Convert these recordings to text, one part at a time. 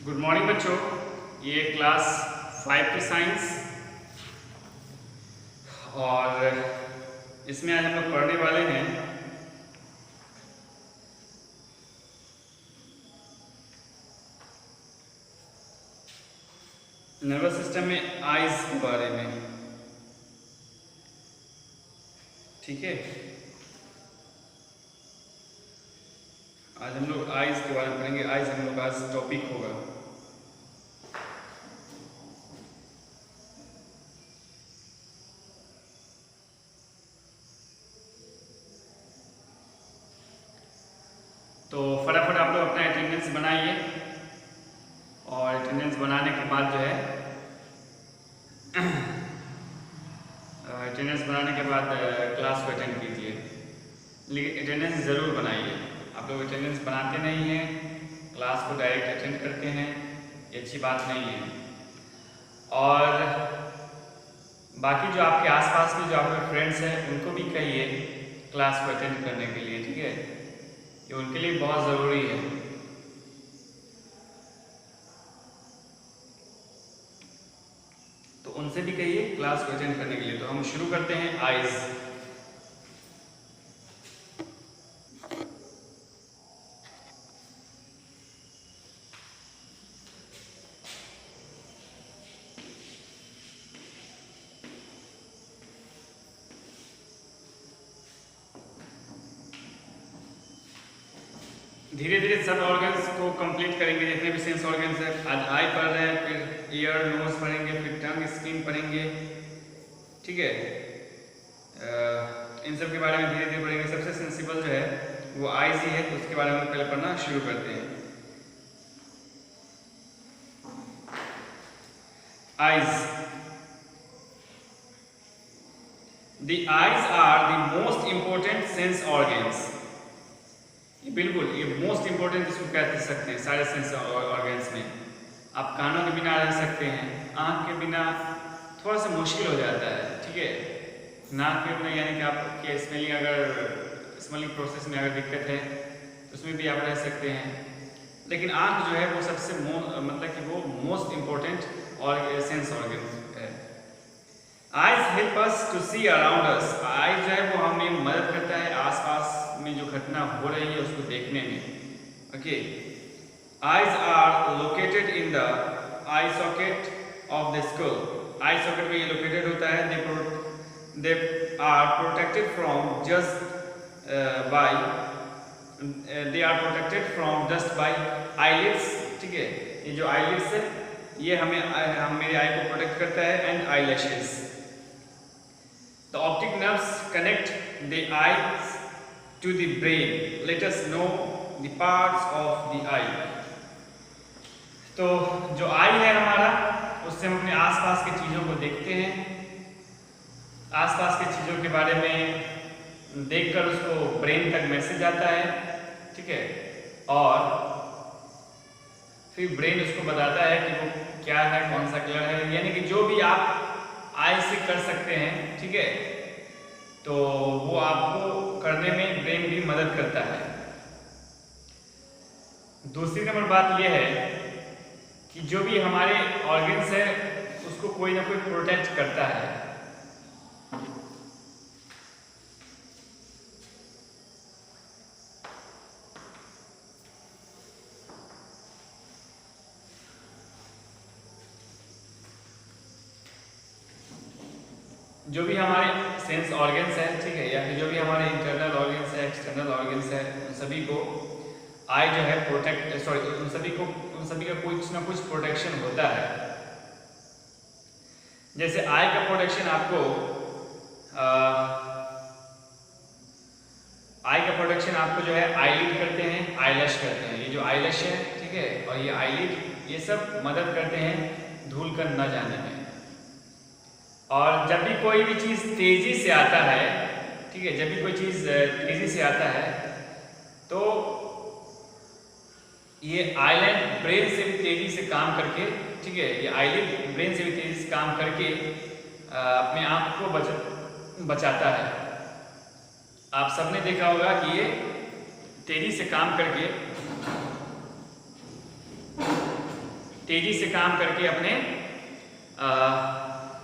Good morning बच्चों, ये class 5 की साइंस और इसमें आज हम लोग पढ़ने वाले हैं नर्वस सिस्टम में आइज के बारे में। ठीक है, आज हम लोग आइज के बारे में पढ़ेंगे। आइज हम लोग का आज टॉपिक होगा। तो फटाफट आप लोग अपना अटेंडेंस बनाइए और अटेंडेंस बनाने के बाद जो है क्लास को अटेंड कीजिए। लेकिन अटेंडेंस ज़रूर बनाइए। आप लोग अटेंडेंस बनाते नहीं हैं, क्लास को डायरेक्ट अटेंड करते हैं, ये अच्छी बात नहीं है। और बाकी जो आपके आसपास में जो आपके फ्रेंड्स हैं उनको भी कहिए क्लास को अटेंड करने के लिए। ठीक है, ये उनके लिए बहुत ज़रूरी है। तो उनसे भी कहिए क्लास को अटेंड करने के लिए। तो हम शुरू करते हैं आइज। धीरे धीरे सब ऑर्गन्स को कंप्लीट करेंगे, जितने भी सेंस ऑर्गन्स हैं। आज आई पढ़ रहे हैं, फिर ईयर नोज पढ़ेंगे, फिर टंग स्किन पढ़ेंगे। ठीक है, इन सब के बारे में धीरे धीरे पढ़ेंगे। सबसे सेंसिबल जो है वो आईज ही है, तो उसके बारे में पहले पढ़ना शुरू करते हैं। Eyes. The eyes are the most important sense organs. बिल्कुल, ये मोस्ट इंपॉर्टेंट इसको कह सकते हैं सारे सेंस ऑर्गन्स में। आप कानों के बिना रह सकते हैं, आँख के बिना थोड़ा सा मुश्किल हो जाता है। ठीक है, नाक के बिना यानी कि आपके स्मेलिंग प्रोसेस में अगर दिक्कत है तो उसमें भी आप रह सकते हैं। लेकिन आँख जो है वो सबसे मतलब कि वो मोस्ट इंपॉर्टेंट और सेंस ऑर्गन है। Eyes help us to see around us. Eyes जो है वो हमें मदद करता है आसपास में जो घटना हो रही है उसको देखने में। Okay, eyes are located in the eye socket of the skull. Eye socket में ये लोकेटेड होता है। They are protected from dust by eyelids. ठीक है, ये जो आईलिड्स है ये मेरे आई को प्रोटेक्ट करता है। And eyelashes. The optic nerves connect the eyes to the brain. Let us know the parts of the eye. तो जो आई है हमारा, उससे हम अपने आसपास की चीज़ों को देखते हैं। आसपास की चीज़ों के बारे में देखकर उसको ब्रेन तक मैसेज आता है। ठीक है, और फिर ब्रेन उसको बताता है कि वो क्या है, कौन सा कलर है। यानी कि जो भी आप आई से कर सकते हैं, ठीक है, तो वो आपको करने में ब्रेन भी मदद करता है। दूसरी नंबर बात यह है कि जो भी हमारे ऑर्गन्स है उसको कोई ना कोई प्रोटेक्ट करता है। जो भी हमारे सेंस ऑर्गन्स है, ठीक है, या फिर जो भी हमारे इंटरनल ऑर्गन्स है, एक्सटर्नल ऑर्गन्स है, उन सभी को आई जो है उन सभी का कुछ ना कुछ प्रोटेक्शन होता है। जैसे आई का प्रोटेक्शन आपको जो है आईलिड करते हैं, आईलैश करते हैं। ये जो आईलैश है, ठीक है, और ये आईलिड, ये सब मदद करते हैं धूल कर न जाने में। और जब भी कोई भी चीज़ तेज़ी से आता है, ठीक है, जब भी कोई चीज़ तेज़ी से आता है तो ये आईलैंड ब्रेन से भी तेज़ी से काम करके, ठीक है, ये आईलिड ब्रेन से भी तेज़ी से काम करके अपने आप को बचाता है। आप सबने देखा होगा कि ये तेज़ी से काम करके तेजी से काम करके अपने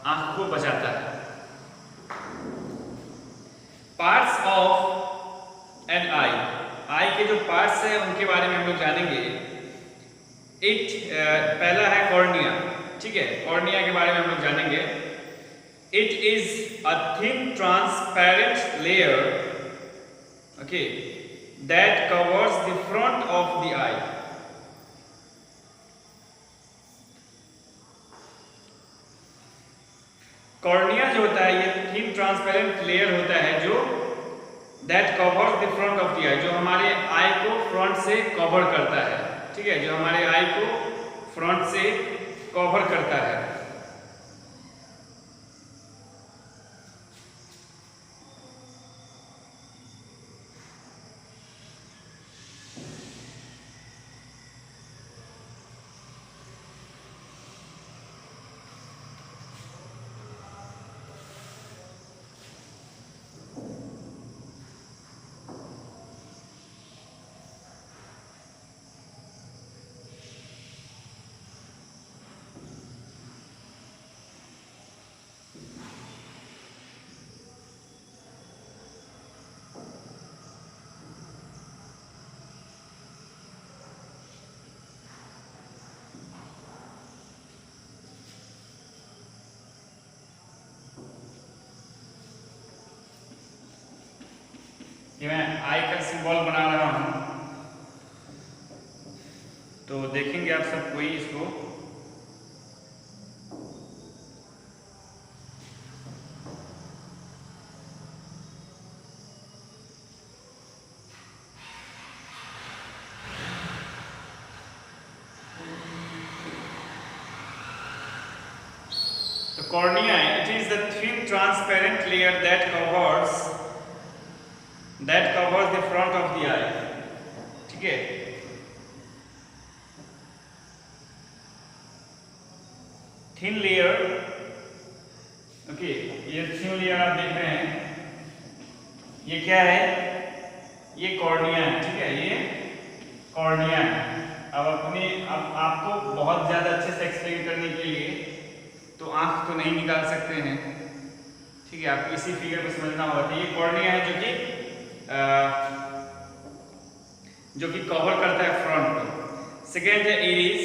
आंख को बचाता है। पार्ट्स ऑफ एन आई के जो पार्ट्स हैं उनके बारे में हम लोग जानेंगे। पहला है कॉर्निया, ठीक है, कॉर्निया के बारे में हम लोग जानेंगे। It is a thin transparent layer, okay, that covers the front of the I. Cornea जो होता है ये थिन ट्रांसपेरेंट लेयर होता है जो that covers the front of the eye, जो हमारे आई को फ्रंट से कवर करता है, ठीक है, जो हमारे आई को फ्रंट से कवर करता है। कि मैं आई का सिंबल बना रहा हूं, तो देखेंगे आप सब कोई इसको। तो cornea, it is the thin transparent layer that covers the front of the eye, ठीक है। थिन लेयर, ओके, ये थिन लेयर आप देख रहे हैं, ये क्या है, ये कॉर्निया है, ठीक है, ये कॉर्निया है। अब आपको बहुत ज्यादा अच्छे से एक्सप्लेन करने के लिए तो आंख तो नहीं निकाल सकते हैं, ठीक है, आपको इसी फिगर को समझना होगा। तो ये कॉर्निया है जो कि कवर करता है फ्रंट को। सेकेंड है iris,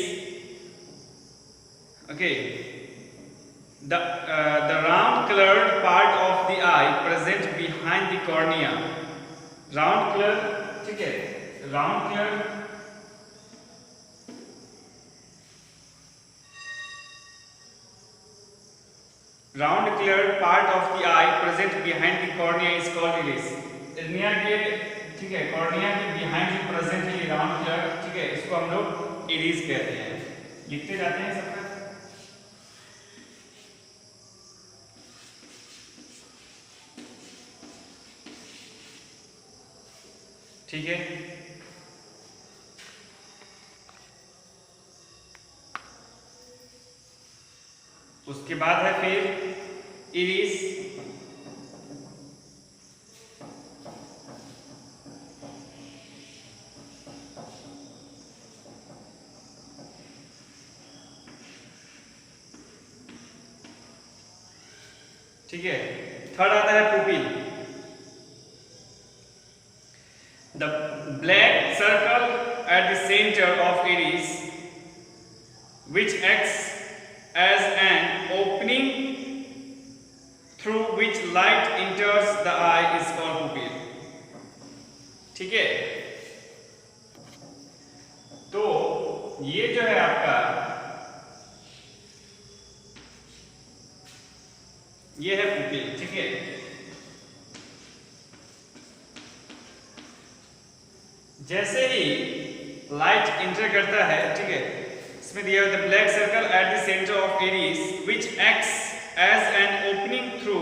okay, the round coloured part of the I present behind the cornea. Round colour, ठीक है, round colour part of the eye present behind the cornea is called iris। Cornea के, ठीक है, cornea के behind जो present है round colour, ठीक है, इसको हम लोग इरिस कहते हैं। लिखते जाते हैं सबका, ठीक है। उसके बाद है फिर इरिस, ठीक है। थर्ड आता है pupil. The black circle at the centre of iris which acts as an opening through which light enters the eye is called pupil, ठीक है। तो ये जो है आपका, ये है पुपिल, ठीक है। जैसे ही लाइट इंटर करता है, ठीक है, इसमें दिया हुआ the black circle at the centre of iris which acts as an opening through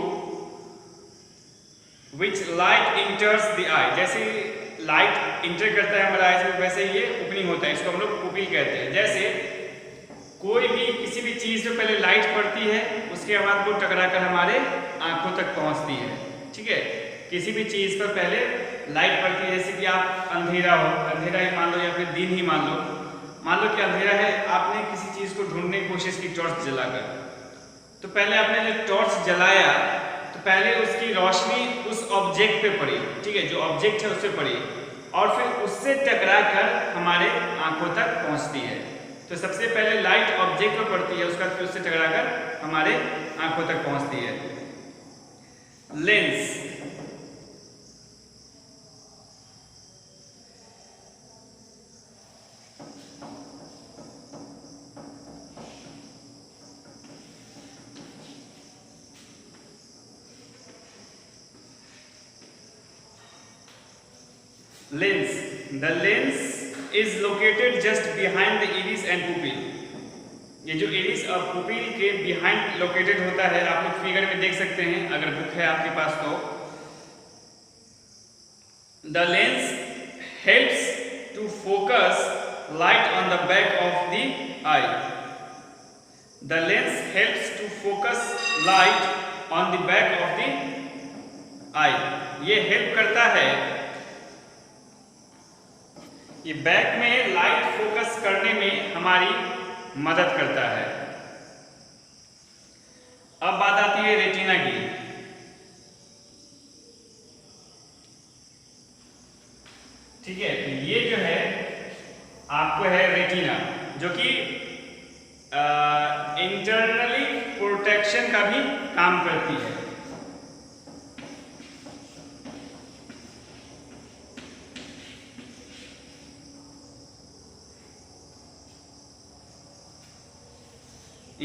which light enters the eye. जैसे लाइट इंटर करता है हमारे आई में, वैसे ये ओपनिंग होता है, इसको हम लोग पुपिल कहते हैं। जैसे कोई भी किसी भी चीज में पहले लाइट पड़ती है, उसके बाद वो टकराकर हमारे आंखों तक पहुंचती है, ठीक है। किसी भी चीज पर पहले लाइट पड़ती है, जैसे कि आप अंधेरा हो, अंधेरा ही मान लो या फिर दिन ही मान मान लो कि अंधेरा है, आपने किसी चीज को ढूंढने की कोशिश की टॉर्च जलाकर, तो पहले आपने जब टॉर्च जलाया तो पहले उसकी रोशनी उस ऑब्जेक्ट पे पड़ी, ठीक है, जो ऑब्जेक्ट है उस पे पड़ी और फिर उससे टकरा कर हमारे आंखों तक पहुंचती है। तो सबसे पहले लाइट ऑब्जेक्ट पर पड़ती है, उसका फिर उससे टकरा कर हमारे आंखों तक पहुंचती है। Lens, lens, the lens is located just behind the iris and pupil. ये जो इरिस और पुपिल के बिहाइंड लोकेटेड होता है, आप लोग फिगर में देख सकते हैं अगर बुक है आपके पास तो। The lens helps to focus light on the back of the eye. The lens helps to focus light on the back of the eye. ये हेल्प करता है, ये बैक में लाइट फोकस करने में हमारी मदद करता है। अब बात आती है रेटिना की। ठीक है, तो ये जो है आपको है रेटिना, जो कि इंटरनली प्रोटेक्शन का भी काम करती है।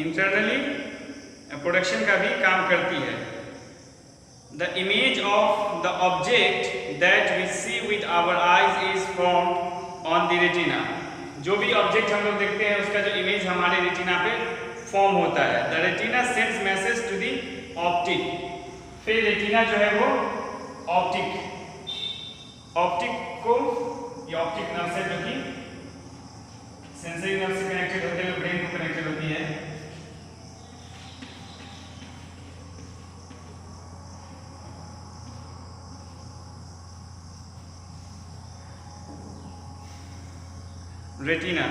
इंटरनली प्रोडक्शन का भी काम करती है। The image of the object that we see with our eyes is formed on the retina. जो भी ऑब्जेक्ट हम लोग देखते हैं उसका जो इमेज हमारे रेटिना पे फॉर्म होता है। The retina sends message to the optic. फिर रेटिना जो है वो ऑप्टिक को, ये ऑप्टिक नर्व है जो कि सेंसरी नर्व से कनेक्टेड होते हुए ब्रेन को कनेक्टेड होती है। Retina,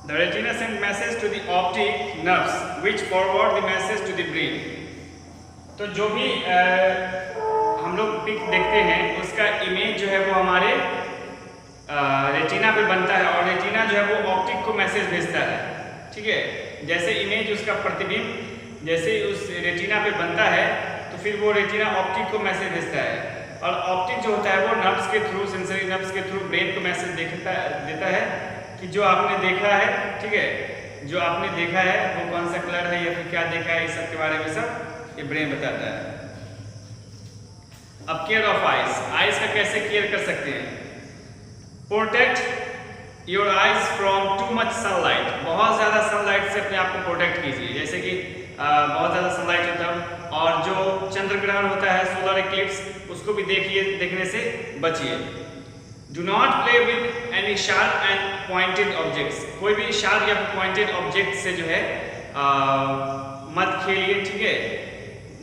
the retina sends message to the optic nerves which forward the message to the brain। तो जो भी हम लोग पिक देखते हैं उसका इमेज जो है वो हमारे रेटिना पे बनता है और रेटिना जो है वो ऑप्टिक को मैसेज भेजता है। ठीक है, जैसे इमेज उसका प्रतिबिंब जैसे उस रेटिना पे बनता है तो फिर वो रेटिना ऑप्टिक को मैसेज भेजता है और ऑप्टिक जो होता है वो नर्व्स के थ्रू, सेंसरी नर्व्स के थ्रू ब्रेन को मैसेज देता है कि जो आपने देखा है, ठीक है, जो आपने देखा है वो कौन सा कलर है या फिर क्या देखा है, इस सब के बारे में सब ये ब्रेन बताता है। अब केयर ऑफ आइज, आइज का कैसे केयर कर सकते हैं? Protect your eyes from too much sunlight. बहुत ज़्यादा सनलाइट से अपने आप को प्रोटेक्ट कीजिए, जैसे कि बहुत ज़्यादा सनलाइट होता है और जो चंद्र ग्रहण होता है, सोलर इक्लिप्स, उसको भी देखने से बचिए। Do not play with any sharp and pointed objects. कोई भी शार्प या पॉइंटेड ऑब्जेक्ट से जो है मत खेलिए, ठीक है,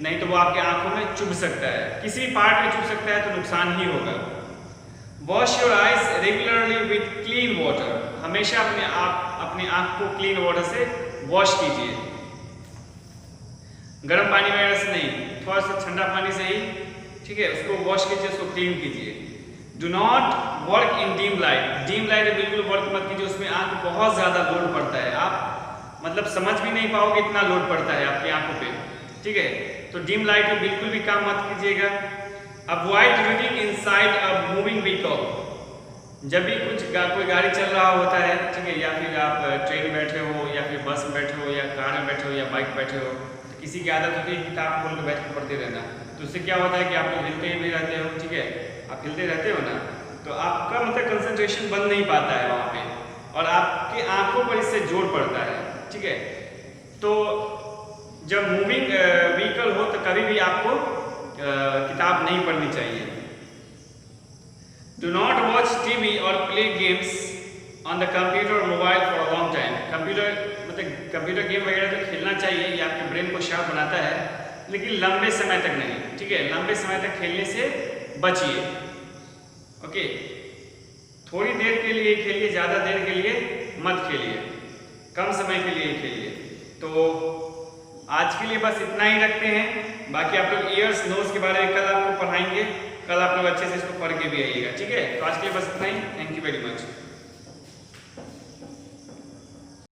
नहीं तो वो आपके आंखों में चुभ सकता है, किसी भी पार्ट में चुभ सकता है तो नुकसान ही होगा। Wash your eyes regularly with clean water. हमेशा अपने आंख को क्लीन वाटर से वॉश कीजिए, गर्म पानी वगैरह से नहीं, थोड़ा सा ठंडा पानी से ही, ठीक है, उसको वॉश कीजिए, उसको क्लीन कीजिए। Do not work in dim light. Dim light में बिल्कुल वर्क मत कीजिए, उसमें आंख बहुत ज़्यादा लोड पड़ता है, आप मतलब समझ भी नहीं पाओगे इतना लोड पड़ता है आपकी आंखों पे, ठीक है, तो डीम लाइट में बिल्कुल भी काम मत कीजिएगा। Avoid reading inside a moving vehicle. जब भी कोई गाड़ी चल रहा होता है, ठीक है, या फिर आप ट्रेन में बैठे हो या फिर बस में बैठे हो या कार में बैठे हो या बाइक बैठे हो, तो किसी की आदत होती है किताब खोल कर बैठ कर पढ़ते रहना, तो उससे क्या होता है कि आप लोग हिलते भी रहते हो, ठीक है, आप हिलते रहते हो ना, तो आपका मतलब कंसंट्रेशन बन नहीं पाता है वहाँ पे और आपकी आंखों पर इससे जोर पड़ता है, ठीक है। तो जब मूविंग व्हीकल हो तो कभी भी आपको किताब नहीं पढ़नी चाहिए। डू नॉट वॉच टीवी और play games on the computer और mobile for a long time. Computer game वगैरह तो खेलना चाहिए, ये आपके ब्रेन को शार्प बनाता है, लेकिन लंबे समय तक नहीं, ठीक है, लंबे समय तक खेलने से बचिए। ओके, थोड़ी देर के लिए खेलिए, ज़्यादा देर के लिए मत खेलिए, कम समय के लिए खेलिए। तो आज के लिए बस इतना ही रखते हैं, बाकी आप लोग ईयर्स नोज के बारे में कल आपको पढ़ाएंगे, कल आप लोग अच्छे से इसको पढ़ के भी आइएगा, ठीक है। तो आज के लिए बस इतना ही, थैंक यू वेरी मच।